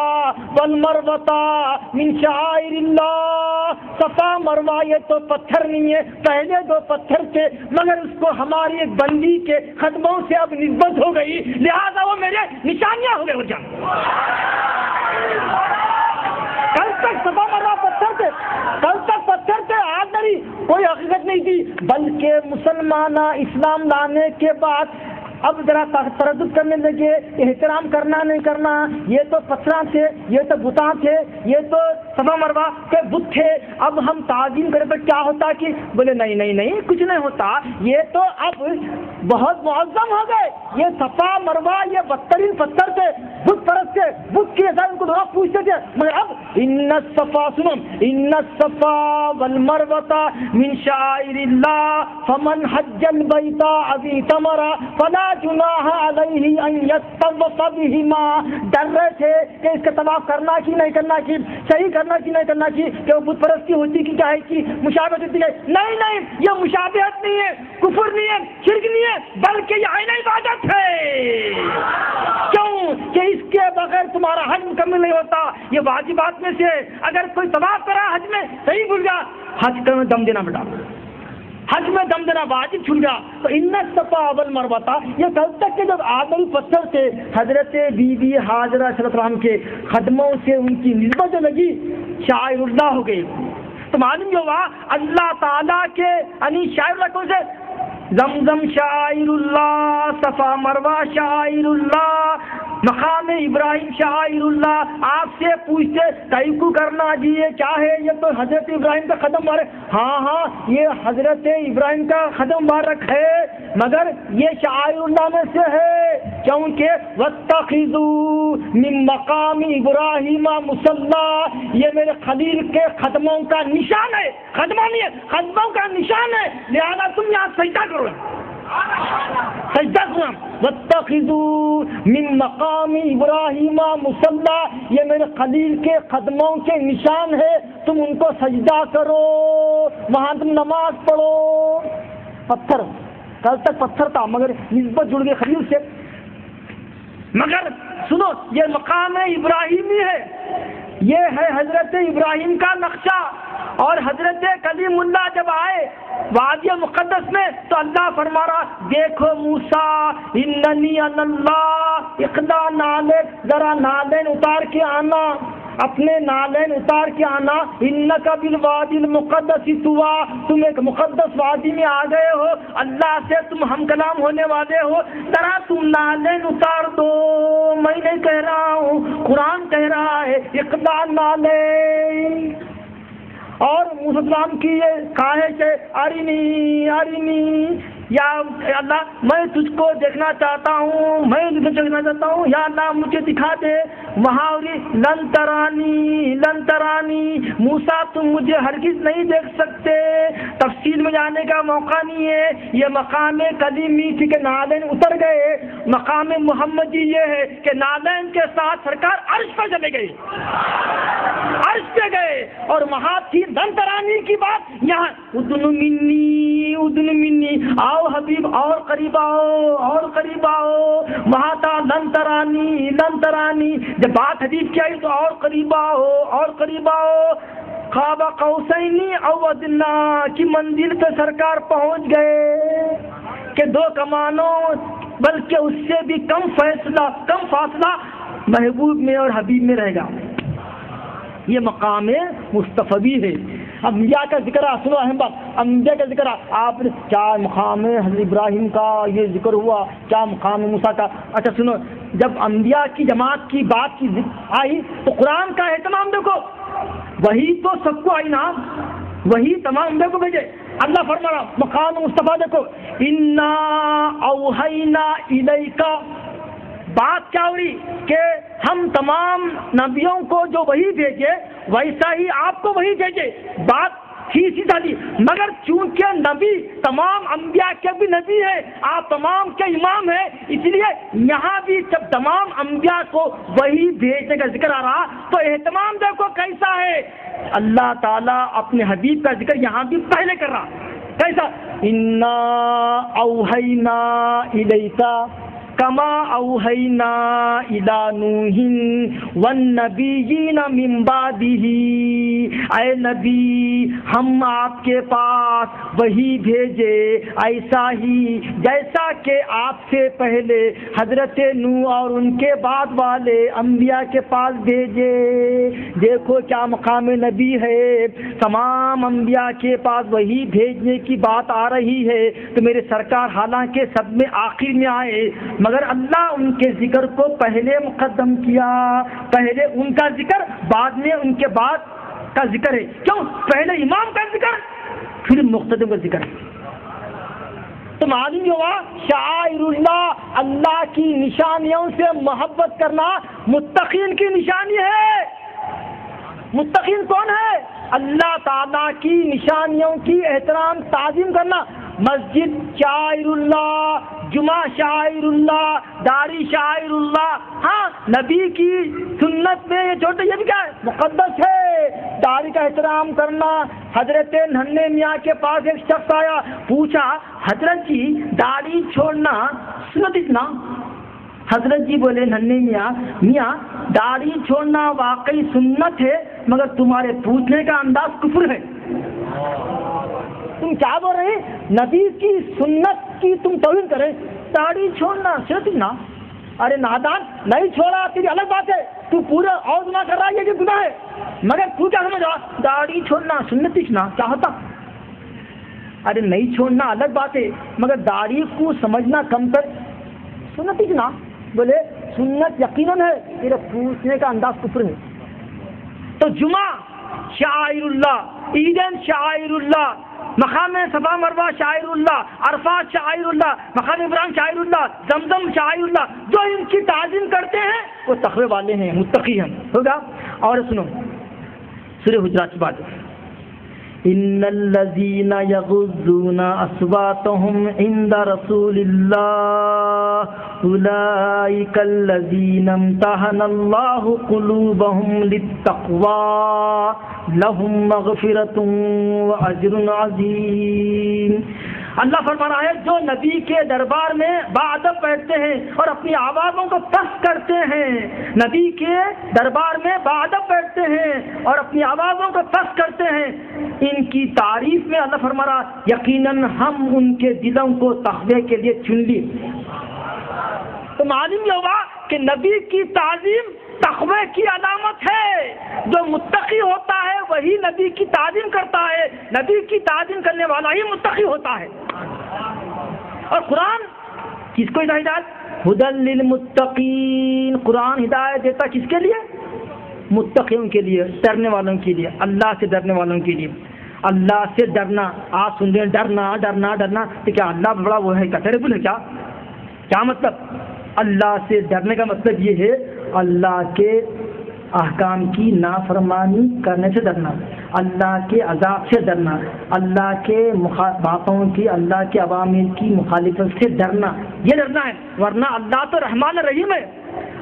Speaker 1: والمروہ من شعائر اللہ، صفا مروہ یہ تو پتھر نہیں ہے، پہلے 2 پتھر تھے، مگر اس کو ہماری ایک بندی کے قدموں سے اب نسبت ہو گئی، لہذا وہ میرے نشانیاں ہو گئے۔ کل تک صفا مروہ پتھر تھے، کل تک پتھر تھے، آج نہیں، کوئی حقیقت نہیں تھی، بلکہ مسلمان اسلام لانے کے بعد اب ذرا تردد کرنے لگے، احترام کرنا نہیں کرنا، یہ تو پتھراں تھے، یہ تو بتاں تھے، یہ تو صفا مروہ کے بت تھے، اب ہم تعظیم کریں تو کیا ہوتا کہ بولے نہیں نہیں نہیں کچھ نہیں ہوتا، یہ تو اب بہت معظم ہو گئے، یہ صفا مروہ یہ بدترین پتھر تھے، بت پرست تھے، بت کی ان کو دعا پوچھتے تھے، مگر اب ان الصفا سنو ان الصفا والمروہ من شعائر اللہ فمن حج البیت او اعتمر فلا جناح علیہ ان یطوف بہما، ڈر رہے تھے کہ اس کا طواف کرنا کہ نہیں کرنا، کہ صحیح کرنا کہ نہیں کرنا، کہ وہ بت پرستی ہوتی کہ کیا ہے کہ مشابہت ہوتی ہے، نہیں نہیں یہ مشابہت نہیں ہے، کفر نہیں ہے، شرک نہیں ہے، بلکہ یہ عین عبادت ہے۔ کیوں کہ اس کے بغیر تمہارا حج مکمل نہیں ہوتا، یہ واجبات میں سے اگر کوئی طواف کرا حج میں صحیح بھول گیا، حج میں دم دینا بیٹا، حج میں دم دینا واجب چھوٹ گیا۔ تو ان الصفا والمروہ یہ کل تک کے جب آدمی پتھر سے حضرت بی بی حاجرہ صلی اللہ علیہ وسلم کے قدموں سے ان کی نسبت جو لگی شاعر اللہ ہو گئی، تو معلوم جو ہوا اللہ تعالیٰ کے یعنی شاعر اللہ کون سے، زمزم شاعر اللہ، صفا مروہ شاعر اللہ، مقام ابراہیم شاعر اللہ۔ آپ سے پوچھتے تیقو کرنا جی یہ کیا ہے، یہ تو حضرت ابراہیم کا قدم مبارک، ہاں ہاں یہ حضرت ابراہیم کا قدم مبارک ہے، مگر یہ شاعر اللہ میں سے ہے، کیونکہ وَاتَّخِذُوا مِن مقام ابراہیم مصلی، یہ میرے خلیل کے قدموں کا نشان ہے، قدموں نہیں ہے، قدموں کا نشان ہے، لہذا تم یہاں سجدہ کرو، سجدہ کرو۔ وَاتَّخِذُوا مِن مقام ابراہیم مصلی، یہ میرے خلیل کے قدموں کے نشان ہے، تم ان کو سجدہ کرو، وہاں تم نماز پڑھو۔ پتھر کل تک پتھر تھا مگر نسبت جڑ گئی خلیل سے، مگر سنو یہ مقام ابراہیمی ہے، یہ ہے حضرت ابراہیم کا نقشہ، اور حضرت کلیم اللہ جب آئے وادی مقدس میں تو اللہ فرما رہا دیکھو موسیٰ اننی انا اللہ، اقلا نالک، ذرا نالین اتار کے آنا، اپنے نالین اتار کے آنا، انک بالوادی المقدس طویٰ، تم ایک مقدس وادی میں آ گئے ہو، اللہ سے تم ہم کلام ہونے والے ہو، ذرا تم نالین اتار دو، میں نہیں کہہ رہا ہوں قرآن کہہ رہا ہے، اقلا نالین۔ اور موسیٰ السلام کی یہ خواہش ہے ارینی ارینی، یا اللہ میں تجھ کو دیکھنا چاہتا ہوں، میں تجھے دیکھنا چاہتا ہوں، یا اللہ مجھے دکھا دے، محاوری لن ترانی لن ترانی، موسیٰ تم مجھے ہرگز نہیں دیکھ سکتے، تفصیل میں جانے کا موقع نہیں ہے، یہ مقام کلیمی تھی کہ نالین اتر گئے، مقام محمدی یہ ہے کہ نالین کے ساتھ سرکار عرش پر چلے گئے، عرش پہ گئے، اور وہاں تھی لن ترانی کی بات، یہاں ادن منی ادن منی، آؤ حبیب اور قریب آؤ اور قریب آؤ، وہاں تھا لن ترانی لن ترانی، جب بات حدیث کی آئی تو اور قریب آؤ اور قریب آؤ، خواب قوسین او ادنا کی منزل پہ سرکار پہنچ گئے کہ دو کمانوں بلکہ اس سے بھی کم فاصلہ محبوب میں اور حبیب میں رہے گا، یہ مقام مصطفی ہے۔ انبیاء کا ذکر ہے، سنو اہم بات، انبیاء کا ذکر ہے، آپ نے کیا مقام حضرت ابراہیم کا یہ ذکر ہوا، کیا مقام موسیٰ کا، اچھا سنو جب انبیاء کی جماعت کی بات کی آئی تو قرآن کا اہتمام دیکھو، وہی تو سب کو آئی نا، وہی تمام انبیاء کو بھیجے، اللہ فرما رہا مقام مصطفیٰ دیکھو، انا اوحینا الیکا، بات کیا ہوئی کہ ہم تمام نبیوں کو جو وہی بھیجے ویسا ہی آپ کو وہی بھیجے، بات ہی سیدھا دی، مگر چونکہ نبی تمام انبیاء کے بھی نبی ہے، آپ تمام کے امام ہیں، اس لیے یہاں بھی جب تمام انبیاء کو وہی بھیجنے کا ذکر آ رہا تو اہتمام دیکھو کیسا ہے، اللہ تعالیٰ اپنے حبیب کا ذکر یہاں بھی پہلے کر رہا، کیسا انا اوحینا الیکا، کما اوحینا الی نوح والنبیین من بعدہ، اے نبی ہم آپ کے پاس وہی بھیجے ایسا ہی جیسا کہ آپ سے پہلے حضرت نوح اور ان کے بعد والے انبیاء کے پاس بھیجے۔ دیکھو کیا مقام نبی ہے، تمام انبیاء کے پاس وہی بھیجنے کی بات آ رہی ہے، تو میرے سرکار حالانکہ سب میں آخر میں آئے مگر اللہ ان کے ذکر کو پہلے مقدم کیا، پہلے ان کا ذکر بعد میں ان کے بعد کا ذکر ہے۔ کیوں؟ پہلے امام کا ذکر پھر مقتدم کا ذکر ہے۔ تو معلوم ہوا شعائر اللہ، اللہ کی نشانیوں سے محبت کرنا متقین کی نشانی ہے۔ متقین کون ہے؟ اللہ تعالیٰ کی نشانیوں کی احترام تعظیم کرنا۔ مسجد شعائر اللہ، جمعہ شعائر اللہ، داڑھی شعائر اللہ، ہاں نبی کی سنت میں یہ چھوٹے یہ بھی کیا ہے؟ مقدس ہے۔ داڑھی کا احترام کرنا۔ حضرت ننھے میاں کے پاس ایک شخص آیا، پوچھا حضرت جی داڑھی چھوڑنا سنت اتنا؟ حضرت جی بولے ننھے میاں داڑھی چھوڑنا واقعی سنت ہے مگر تمہارے پوچھنے کا انداز کفر ہے۔ تم کیا بول رہے ہیں؟ نبی کی سنت کی تم توہین کرے، داڑھی چھوڑنا سنت نا؟ ارے نادان، نہیں چھوڑا تیری الگ بات ہے، تو پورا اور گناہ کر رہا ہے، یہ گناہ ہے، مگر تو کیا سمجھ رہا داڑھی چھوڑنا سنت نا کیا ہوتا؟ ارے نہیں چھوڑنا الگ بات ہے مگر داڑھی کو سمجھنا کم کر سنت نا؟ بولے سنت یقیناً ہے، تیرا پوچھنے کا انداز کفر ہے۔ تو جمعہ شعائر اللہ، عیدین شعائر اللہ، مقام صفا مروہ شعائر اللہ، عرفات شعائر اللہ، مقام ابراہیم شعائر اللہ، زمزم شعائر اللہ، جو ان کی تعظیم کرتے ہیں وہ تقوی والے ہیں، متقی ہیں۔ ہوگا؟ اور سنو سورہ حجرات کی بات، ان الذین یغضون اصواتهم عند رسول اللہ اولئک الذین امتحن اللہ قلوبهم للتقوی لهم مغفرۃ واجر عظیم۔ اللہ فرما رہا ہے جو نبی کے دربار میں باادب بیٹھتے ہیں اور اپنی آوازوں کو پست کرتے ہیں، نبی کے دربار میں باادب بیٹھتے ہیں اور اپنی آوازوں کو پست کرتے ہیں، ان کی تعریف میں اللہ فرما رہا یقیناً ہم ان کے دلوں کو تقوی کے لیے چن لیے۔ تو معلوم یہ ہوا کہ نبی کی تعظیم تقوی کی علامت ہے۔ جو متقی ہوتا ہے وہی نبی کی تعظیم کرتا ہے، نبی کی تعظیم کرنے والا ہی متقی ہوتا ہے۔ اور قرآن کس کو ہدایت؟ ہدی للمتقین، قرآن ہدایت دیتا کس کے لیے؟ متقیوں کے لیے، ڈرنے والوں کے لیے، اللہ سے ڈرنے والوں کے لیے۔ اللہ سے ڈرنا، آپ سن رہے ہیں ڈرنا ڈرنا ڈرنا، تو کیا اللہ بڑا وہ ہے کیا ٹیریبل ہے کیا مطلب؟ اللہ سے ڈرنے کا مطلب یہ ہے اللہ کے احکام کی نافرمانی کرنے سے ڈرنا، اللہ کے عذاب سے ڈرنا، اللہ کے باتوں کی، اللہ کے عوامر کی مخالفت سے ڈرنا، یہ ڈرنا ہے۔ ورنہ اللہ تو رحمان رحیم ہے،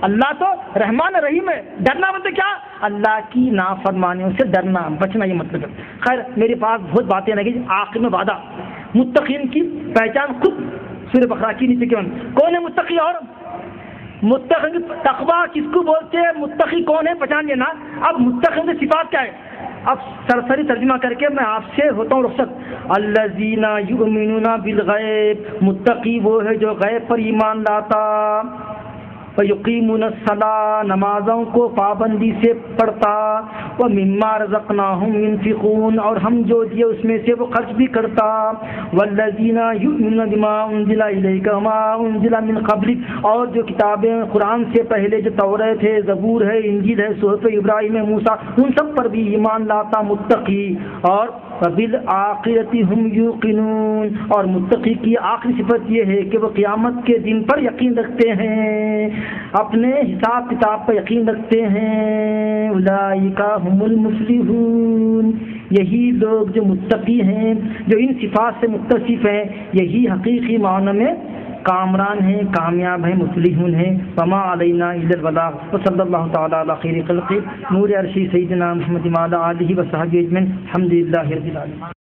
Speaker 1: اللہ تو رحمان رحیم ہے۔ ڈرنا مطلب کیا؟ اللہ کی نافرمانیوں سے ڈرنا، بچنا، یہ مطلب ہے۔ خیر میرے پاس بہت باتیں لگی، آخر میں وعدہ، متقین کی پہچان خود سورہ بقرہ کی نیچے کون ہے متقی؟ اور متقی تقوی کس کو بولتے ہیں؟ متقی کون ہے پہچان لینا۔ اب متقی کی صفات کیا ہے؟ اب سرسری ترجمہ کر کے میں آپ سے ہوتا ہوں رخصت۔ الذین یؤمنون بالغیب، متقی وہ ہے جو غیب پر ایمان لاتا، ویقیمون الصلاۃ، نمازوں کو پابندی سے پڑھتا، ومما رزقناہم ينفقون، اور ہم جو دیے اس میں سے وہ خرچ بھی کرتا، والذین یؤمنون بما انزل الیک وما انزل من قبلک، اور جو کتابیں قرآن سے پہلے جو توریت ہے، زبور ہے، انجیل ہے، صحف ابراہیم ہے، موسیٰ، ان سب پر بھی ایمان لاتا متقی۔ اور وبالآخرۃ هم یوقنون، اور متقی کی آخری صفت یہ ہے کہ وہ قیامت کے دن پر یقین رکھتے ہیں، اپنے حساب کتاب پر یقین رکھتے ہیں۔ اولئک هم المفلحون، یہی لوگ جو متقی ہیں، جو ان صفات سے متصف ہیں، یہی حقیقی معنی میں کامران ہیں، کامیاب ہیں، مفلحون ہیں۔ وما علینا الا البلاغ، وصلی اللہ تعالی علی خیر خلقہ نور عرشی سیدنا محمد وعلی آلہ وصحبہ اجمعین، الحمد للہ رب العالمین۔